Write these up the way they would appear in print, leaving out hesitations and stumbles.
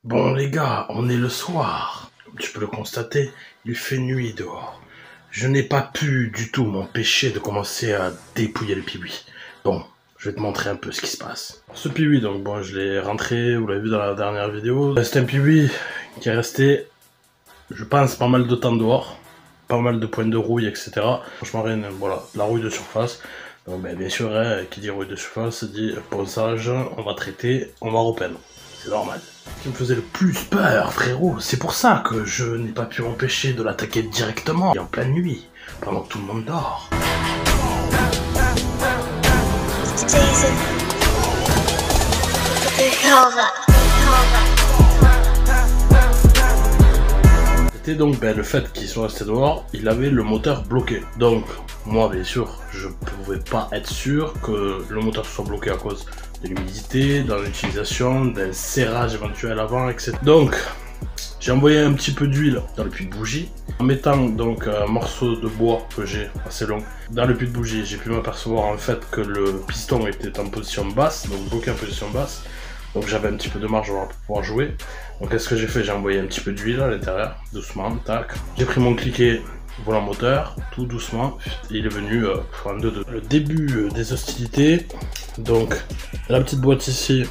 Bon les gars, on est le soir. Comme tu peux le constater, il fait nuit dehors. Je n'ai pas pu du tout m'empêcher de commencer à dépouiller le piwi. Bon, je vais te montrer un peu ce qui se passe. Ce piwi, donc bon, je l'ai rentré, vous l'avez vu dans la dernière vidéo. C'est un piwi qui est resté, je pense, pas mal de temps dehors. Pas mal de points de rouille, etc. Franchement, rien, voilà, la rouille de surface. Donc bien sûr, qui dit rouille de surface dit ponçage, on va traiter, on va repeindre. C'est normal. Ce qui me faisait le plus peur, frérot, c'est pour ça que je n'ai pas pu m'empêcher de l'attaquer directement, et en pleine nuit, pendant que tout le monde dort. C'était donc le fait qu'il soit resté dehors, il avait le moteur bloqué. Donc, moi, bien sûr, je pouvais pas être sûr que le moteur soit bloqué à cause de l'humidité, dans l'utilisation, d'un serrage éventuel avant, etc. Donc, j'ai envoyé un petit peu d'huile dans le puits de bougie, en mettant donc un morceau de bois que j'ai assez long dans le puits de bougie. J'ai pu m'apercevoir en fait que le piston était en position basse, donc bloqué en position basse. Donc j'avais un petit peu de marge pour pouvoir jouer. Donc qu'est-ce que j'ai fait? J'ai envoyé un petit peu d'huile à l'intérieur, doucement, tac. J'ai pris mon cliquet volant moteur, tout doucement, et il est venu en 2-2. Le début des hostilités, donc la petite boîte ici,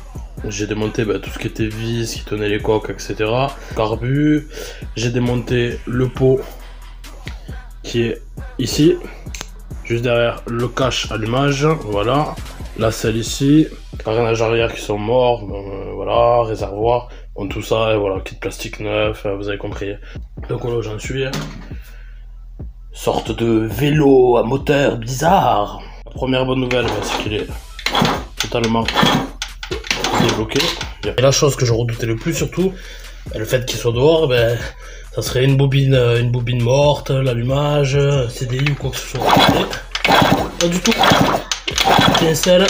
j'ai démonté tout ce qui était vis, qui tenait les coques, etc. Carbu, j'ai démonté le pot qui est ici, juste derrière le cache allumage, voilà. La selle ici, carénage arrière qui sont morts, voilà, réservoir, bon, tout ça, et voilà, kit plastique neuf, vous avez compris. Donc voilà où j'en suis. Sorte de vélo à moteur bizarre. La première bonne nouvelle, c'est qu'il est totalement débloqué. Et la chose que je redoutais le plus surtout, le fait qu'il soit dehors, ça serait une bobine morte, l'allumage, CDI ou quoi que ce soit. Pas du tout. Pincelle,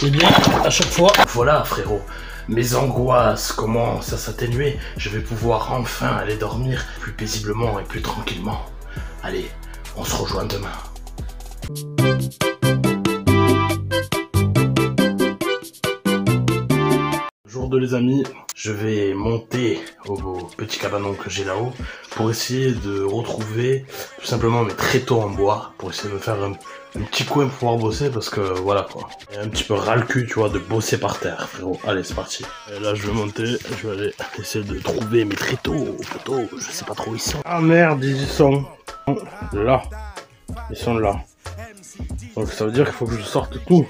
et bien à chaque fois. Voilà frérot, mes angoisses commencent à s'atténuer. Je vais pouvoir enfin aller dormir plus paisiblement et plus tranquillement. Allez, on se rejoint demain. Jour 2 les amis, je vais monter au petit cabanon que j'ai là-haut pour essayer de retrouver tout simplement mes tréteaux en bois, pour essayer de me faire un petit coin pour pouvoir bosser, parce que voilà quoi. Et un petit peu ras le cul, tu vois, de bosser par terre, frérot. Allez, c'est parti. Et là, je vais monter, je vais aller essayer de trouver mes tréteaux, je sais pas trop où ils sont. Ah merde, ils y sont. Là. Ils sont là. Donc ça veut dire qu'il faut que je sorte tout.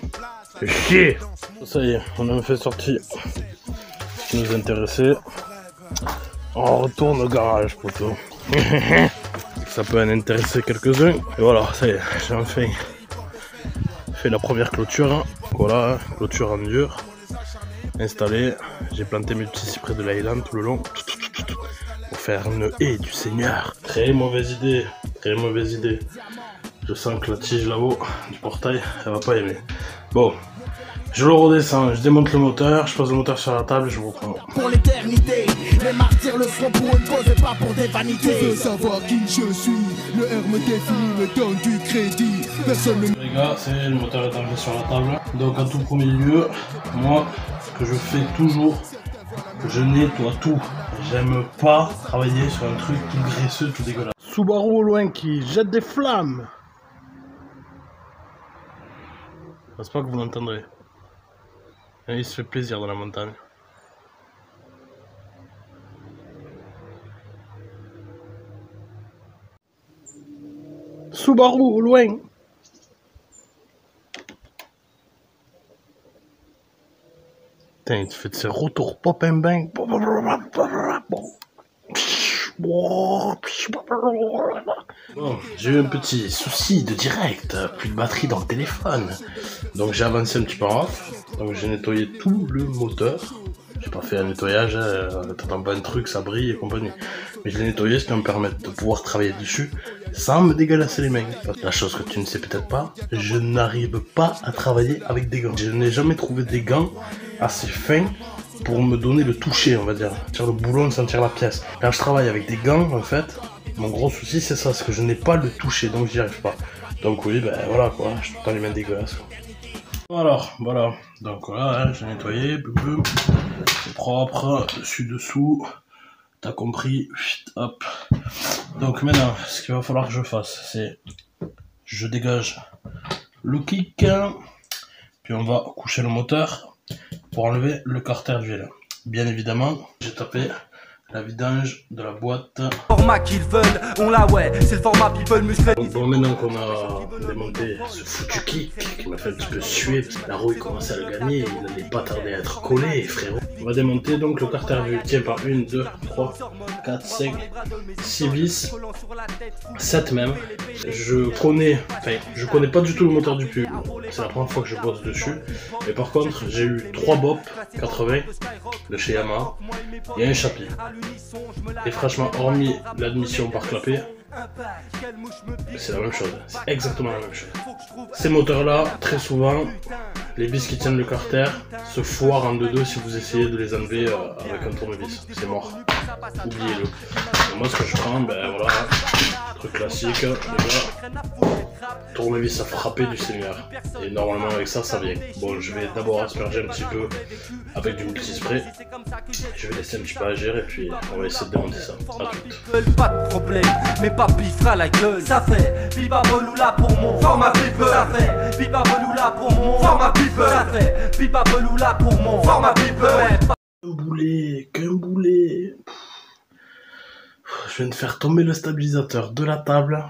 C'est chier. Ça y est, on a fait sortir ce qui nous intéressait. On retourne au garage, poteau. Ça peut en intéresser quelques-uns. Et voilà, ça y est, j'ai enfin fait la première clôture. Voilà, clôture en dur. Installée. J'ai planté mes petits cyprès de l'Highland tout le long. Pour faire une haie du Seigneur. Très mauvaise idée. Très mauvaise idée. Je sens que la tige là-haut du portail, elle va pas aimer. Bon. Je le redescends, je démonte le moteur, je pose le moteur sur la table et je vous reprends. Pour l'éternité, les martyrs le feront pour une cause et pas pour des vanités. Tu veux savoir qui je suis, le R me définit, me donne du crédit. Personne ne... Les gars, c'est le moteur est arrivé sur la table. Donc en tout premier lieu, moi, ce que je fais toujours, je nettoie tout. J'aime pas travailler sur un truc tout graisseux, tout dégueulasse. Subaru au loin qui jette des flammes. Je pense pas que vous l'entendrez. Il se fait plaisir dans la montagne. Subaru au loin. Putain, il te fait de ces retours pop and bang. Bon, j'ai eu un petit souci de direct, plus de batterie dans le téléphone. Donc j'ai avancé un petit peu en off. Donc j'ai nettoyé tout le moteur. J'ai pas fait un nettoyage, t'attends pas un truc, ça brille et compagnie. Mais je l'ai nettoyé, ce qui va me permettre de pouvoir travailler dessus sans me dégalasser les mains. La chose que tu ne sais peut-être pas, je n'arrive pas à travailler avec des gants. Je n'ai jamais trouvé des gants assez fins pour me donner le toucher, on va dire. Tirer le boulon, sentir la pièce. Quand je travaille avec des gants, en fait, mon gros souci c'est ça, c'est que je n'ai pas le toucher, donc j'y arrive pas. Donc oui, voilà quoi, je suis tout le temps les mains dégueulasses quoi. Alors, voilà, donc voilà, j'ai nettoyé, boum, boum. propre, dessus-dessous. T'as compris, hop. Donc maintenant, ce qu'il va falloir que je fasse, c'est je dégage le kick, puis on va coucher le moteur pour enlever le carter d'huile. Bien évidemment, j'ai tapé la vidange de la boîte. Format qu'ils veulent, on l'a ouais, c'est le format people musclé. Bon, maintenant qu'on a démonté ce foutu kick qui m'a fait un petit peu suer parce que la roue commençait à le gagner, il n'allait pas tarder à être collé, frérot. On va démonter donc le carter d'huile. Tiens, par 1, 2, 3, 4, 5, 6 vis, 7 même. Je connais pas du tout le moteur du pub. C'est la première fois que je bosse dessus. Mais par contre, j'ai eu 3 BOP 80 de chez Yamaha et un Chapi. Et franchement, hormis l'admission par clapet, c'est la même chose. C'est exactement la même chose. Ces moteurs-là, très souvent, les vis qui tiennent le carter se foirent en 2-2 si vous essayez de les enlever avec un tournevis. C'est mort. Oubliez-le. Et moi, ce que je prends, ben voilà, truc classique, déjà, tournevis à frapper du Seigneur. Et normalement, avec ça, ça vient. Bon, je vais d'abord asperger un petit peu avec du multispray. Je vais laisser un petit peu agir et puis on va essayer de démonter ça. À toutes. Pas de problème, mais papy fera la gueule. Ça fait Biba Beloula pour mon format people. Ça fait Biba Beloula pour mon format people. Ça fait Biba Beloula pour mon format people. Qu'un boulet. Je viens de faire tomber le stabilisateur de la table.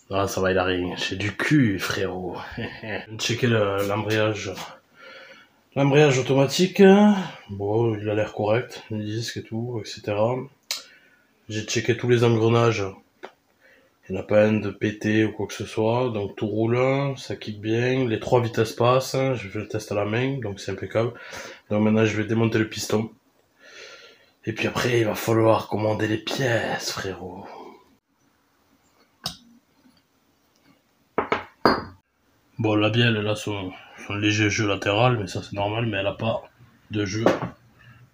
Ah, ça va, il a rien. J'ai du cul, frérot. Je vais checker l'embrayage. L'embrayage automatique. Bon, il a l'air correct. Les disques et tout, etc. J'ai checké tous les engrenages. Il n'y en a pas un de pété ou quoi que ce soit. Donc tout roule, ça kick bien. Les 3 vitesses passent. Je fais le test à la main, donc c'est impeccable. Donc maintenant, je vais démonter le piston. Et puis après, il va falloir commander les pièces, frérot. Bon, la bielle, elle a son léger jeu latéral, mais ça c'est normal, mais elle a pas de jeu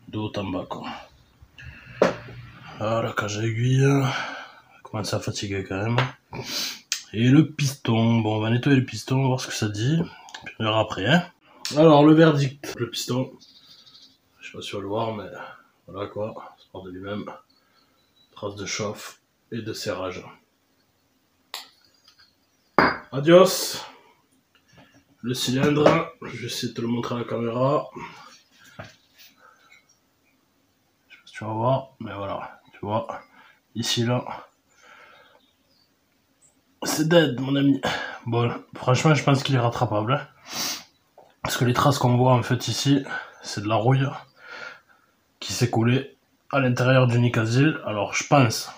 de haut en bas, quoi. Ah, la cage à aiguille, commence à fatiguer quand même. Et le piston, bon, on va nettoyer le piston, voir ce que ça dit, puis on verra après, hein. Alors, le verdict, le piston, je sais pas si on va le voir, mais voilà quoi, ça part de lui-même, trace de chauffe et de serrage. Adios. Le cylindre, je vais essayer de te le montrer à la caméra. Je sais pas si tu vas voir, mais voilà, tu vois, ici là, c'est dead mon ami. Bon, franchement je pense qu'il est rattrapable, hein, parce que les traces qu'on voit en fait ici, c'est de la rouille qui s'est collée à l'intérieur du Nicasil. Alors je pense,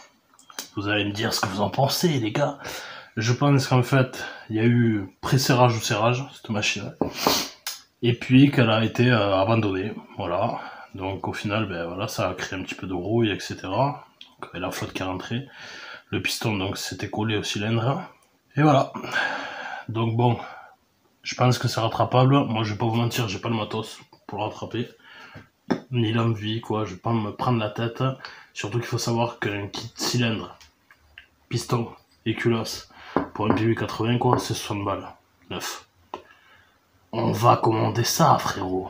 vous allez me dire ce que vous en pensez les gars. Je pense qu'en fait, il y a eu pré-serrage ou serrage, cette machine, et puis qu'elle a été abandonnée, voilà. Donc au final, ben voilà, ça a créé un petit peu de rouille, etc. Donc la flotte qui est rentrée, le piston donc s'était collé au cylindre, et voilà. Donc bon, je pense que c'est rattrapable. Moi, je vais pas vous mentir, j'ai pas le matos pour le rattraper, ni l'envie, quoi. Je vais pas me prendre la tête. Surtout qu'il faut savoir qu'un kit cylindre, piston et culasse pour un PV80 quoi, c'est 60 balles, 9. On va commander ça, frérot.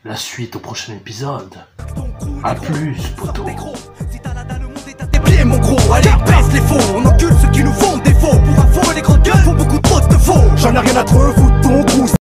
La suite au prochain épisode. A plus, poto. Tes pieds mon gros, allez baisse les faux. On encule ceux qui nous font défaut. Pour info les grandes gueules font beaucoup trop de faux. J'en ai rien à te foutre ton trou.